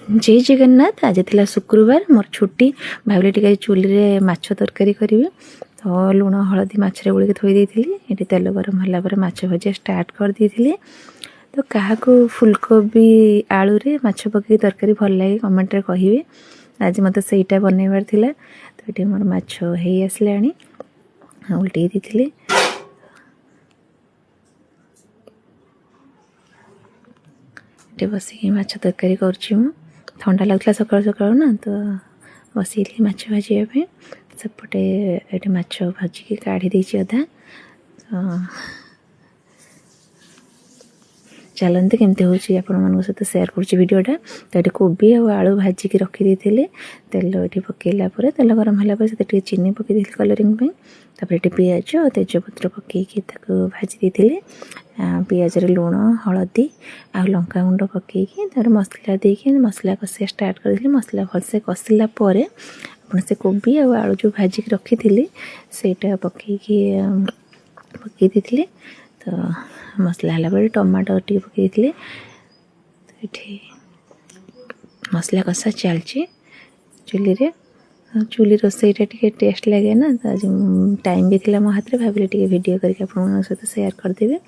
जय जगन्नाथ। आज थिला शुक्रवार मोर छुट्टी भाविले टिके चुली रे माछ तरकारी करी तो लुण हलदी माछरे गुलिक थोई देइथिली। एटी तेल गरम होला पर माछ भजिया स्टार्ट कर देइथिली। तो काहाको फुलकोबी आलू रे माछ पकई तरकारी भल लागे कमेंट रे कहिबे। आज मते सेईटा बनैबार थिला तो एटी मोर माछ हेई आसलाणी उल्टै देइथिली। एटी बसिक माछ तरकारी करछि मु। ठंडा लगला सकाल सकाल ना तो बसैली माछ भाजिया सेपटे ये माछ भाजिकी काढ़ी देछि अधा। चलते केमती हूँ आपण सहित सेयार करीडियोटा। तो ये कोबी और आलू भाजिकी रखी तेल ये पकईला तेल गरम होगा से चीनी पकई कलरिंग तापर ये पिज और तेजपत्र पकईकी भाजी देती। पिज लुण हलदी आ लंका गुंड पकईकी मसला देकी मसला कषिया स्टार्ट कर मसला भलसे कषिला आप से कोबी और आलू जो भाजिकी रखी थी सेटा पकईकी पकई देती। तो मसला है बड़े टमाटो टी पकई थी। तो ये मसला कषा चलची चुली रे। चुली रोसईटा टी टेस्ट लगे ना तो आज टाइम भी थिला मो हाथ रे भाविले टी वीडियो करके आपन सहित शेयर करदेबे।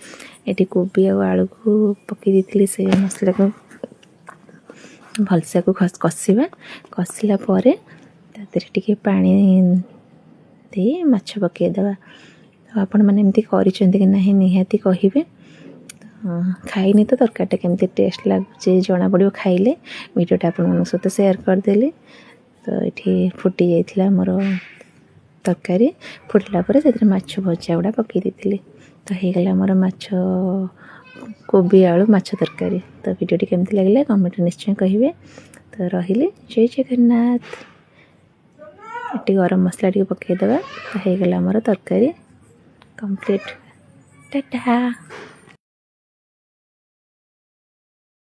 ये कोबी और आलू को पकई दी से मसला को भलसे को कषा कषिला टी पानी दे माछ पकई देवा। तो आपण मैंने एमती कि नहीं निहाती कहिबे। खाइनी तो तरकारीटा केमती टेस्ट लगुचे जना पड़ो खाइले। वीडियोटा आपण सहित शेयर करदेली। तो ये फुटी जाइथिला मोर तरकारी फुटला से माछ भजा गुड़ा पकई देती। तो होगला मोर माछ कोबी आलू माछ तरकारी। तो वीडियोटी केमती लगे कमेंट निश्चय कहिबे। तो रहिले जय जगन्नाथ। ये गरम मसला टी पकईदेवा। तो होगला मोर तरकारी कंप्लीट। टाटा।